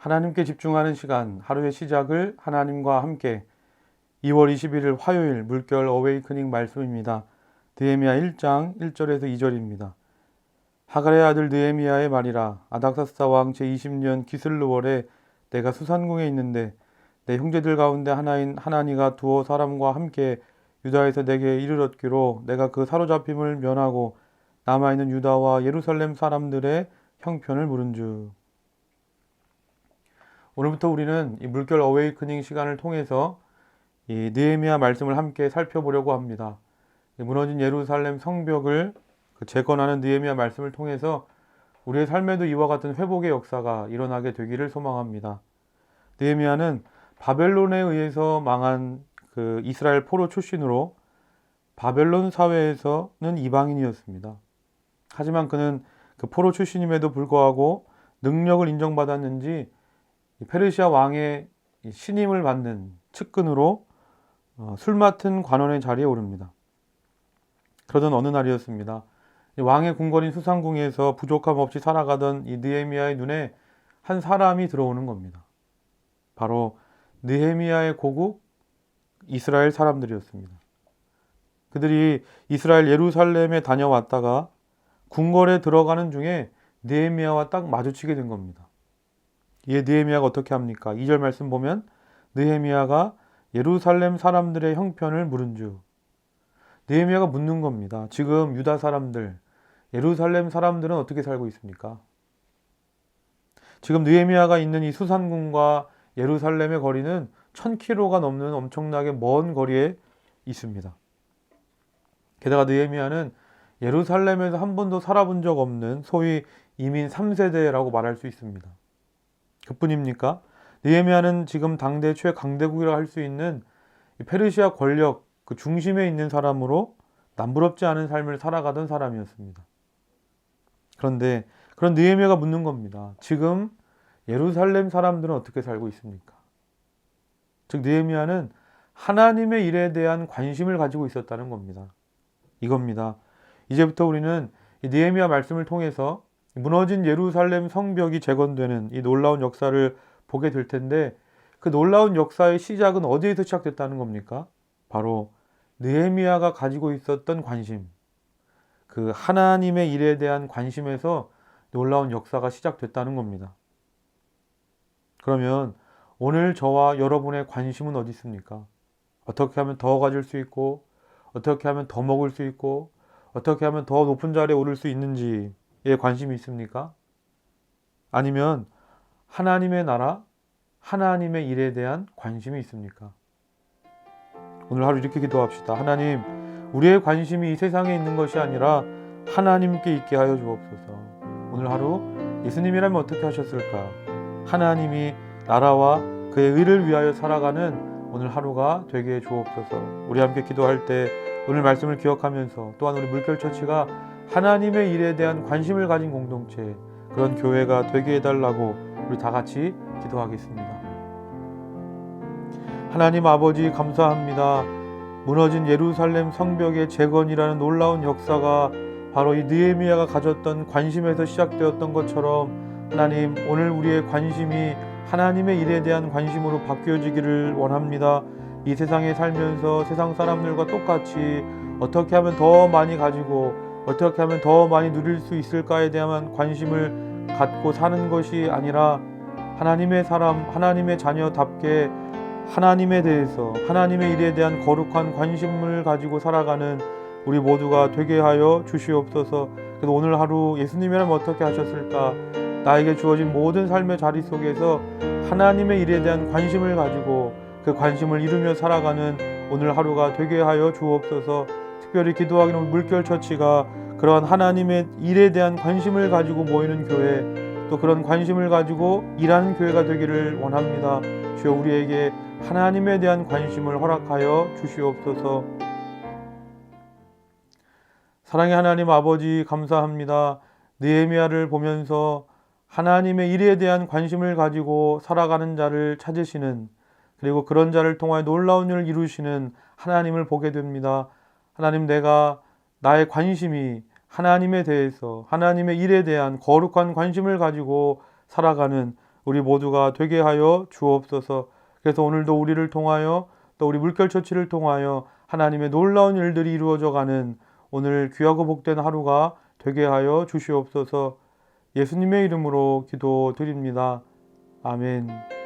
하나님께 집중하는 시간, 하루의 시작을 하나님과 함께 2월 21일 화요일 물결 어웨이크닝 말씀입니다. 느헤미야 1장 1절에서 2절입니다. 하갈의 아들 느헤미야의 말이라. 아닥사스다 왕 제20년 기슬르월에 내가 수산궁에 있는데 내 형제들 가운데 하나인 하나니가 두어 사람과 함께 유다에서 내게 이르렀기로 내가 그 사로잡힘을 면하고 남아있는 유다와 예루살렘 사람들의 형편을 물은즉. 오늘부터 우리는 이 물결 어웨이크닝 시간을 통해서 이 느헤미야 말씀을 함께 살펴보려고 합니다. 무너진 예루살렘 성벽을 재건하는 느헤미야 말씀을 통해서 우리의 삶에도 이와 같은 회복의 역사가 일어나게 되기를 소망합니다. 느헤미야는 바벨론에 의해서 망한 그 이스라엘 포로 출신으로 바벨론 사회에서는 이방인이었습니다. 하지만 그는 그 포로 출신임에도 불구하고 능력을 인정받았는지 페르시아 왕의 신임을 받는 측근으로 술 맡은 관원의 자리에 오릅니다. 그러던 어느 날이었습니다. 왕의 궁궐인 수상궁에서 부족함 없이 살아가던 이 느헤미야의 눈에 한 사람이 들어오는 겁니다. 바로 느헤미야의 고국 이스라엘 사람들이었습니다. 그들이 이스라엘 예루살렘에 다녀왔다가 궁궐에 들어가는 중에 느헤미야와 딱 마주치게 된 겁니다. 이에 느헤미야가 어떻게 합니까? 2절 말씀 보면 느헤미야가 예루살렘 사람들의 형편을 물은즉. 느헤미야가 묻는 겁니다. 지금 유다 사람들, 예루살렘 사람들은 어떻게 살고 있습니까? 지금 느헤미야가 있는 이 수산궁과 예루살렘의 거리는 1000km가 넘는 엄청나게 먼 거리에 있습니다. 게다가 느헤미야는 예루살렘에서 한 번도 살아본 적 없는 소위 이민 3세대라고 말할 수 있습니다. 그뿐입니까? 느헤미야는 지금 당대 최강대국이라 할 수 있는 페르시아 권력 그 중심에 있는 사람으로 남부럽지 않은 삶을 살아가던 사람이었습니다. 그런데 그런 느헤미야가 묻는 겁니다. 지금 예루살렘 사람들은 어떻게 살고 있습니까? 즉 느헤미야는 하나님의 일에 대한 관심을 가지고 있었다는 겁니다. 이겁니다. 이제부터 우리는 이 느헤미야 말씀을 통해서 무너진 예루살렘 성벽이 재건되는 이 놀라운 역사를 보게 될 텐데 그 놀라운 역사의 시작은 어디에서 시작됐다는 겁니까? 바로 느헤미야가 가지고 있었던 관심, 그 하나님의 일에 대한 관심에서 놀라운 역사가 시작됐다는 겁니다. 그러면 오늘 저와 여러분의 관심은 어디 있습니까? 어떻게 하면 더 가질 수 있고 어떻게 하면 더 먹을 수 있고 어떻게 하면 더 높은 자리에 오를 수 있는지에 관심이 있습니까? 아니면 하나님의 나라, 하나님의 일에 대한 관심이 있습니까? 오늘 하루 이렇게 기도합시다. 하나님, 우리의 관심이 이 세상에 있는 것이 아니라 하나님께 있게 하여 주옵소서. 오늘 하루 예수님이라면 어떻게 하셨을까? 하나님이 나라와 그의 의를 위하여 살아가는 오늘 하루가 되게 해 주옵소서. 우리 함께 기도할 때 오늘 말씀을 기억하면서 또한 우리 물결처치가 하나님의 일에 대한 관심을 가진 공동체, 그런 교회가 되게 해달라고 우리 다 같이 기도하겠습니다. 하나님 아버지 감사합니다. 무너진 예루살렘 성벽의 재건이라는 놀라운 역사가 바로 이 느헤미야가 가졌던 관심에서 시작되었던 것처럼 하나님, 오늘 우리의 관심이 하나님의 일에 대한 관심으로 바뀌어지기를 원합니다. 이 세상에 살면서 세상 사람들과 똑같이 어떻게 하면 더 많이 가지고 어떻게 하면 더 많이 누릴 수 있을까에 대한 관심을 갖고 사는 것이 아니라 하나님의 사람, 하나님의 자녀답게 하나님에 대해서 하나님의 일에 대한 거룩한 관심을 가지고 살아가는 우리 모두가 되게 하여 주시옵소서. 그래서 오늘 하루 예수님이라면 어떻게 하셨을까? 나에게 주어진 모든 삶의 자리 속에서 하나님의 일에 대한 관심을 가지고 그 관심을 이루며 살아가는 오늘 하루가 되게 하여 주옵소서. 특별히 기도하기는 물결처치가 그러한 하나님의 일에 대한 관심을 가지고 모이는 교회, 또 그런 관심을 가지고 일하는 교회가 되기를 원합니다. 주여 우리에게 하나님에 대한 관심을 허락하여 주시옵소서. 사랑의 하나님 아버지 감사합니다. 느헤미야를 보면서 하나님의 일에 대한 관심을 가지고 살아가는 자를 찾으시는, 그리고 그런 자를 통하여 놀라운 일을 이루시는 하나님을 보게 됩니다. 하나님, 내가 나의 관심이 하나님에 대해서 하나님의 일에 대한 거룩한 관심을 가지고 살아가는 우리 모두가 되게 하여 주옵소서. 그래서 오늘도 우리를 통하여 또 우리 물결처치를 통하여 하나님의 놀라운 일들이 이루어져 가는 오늘 귀하고 복된 하루가 되게 하여 주시옵소서. 예수님의 이름으로 기도드립니다. 아멘.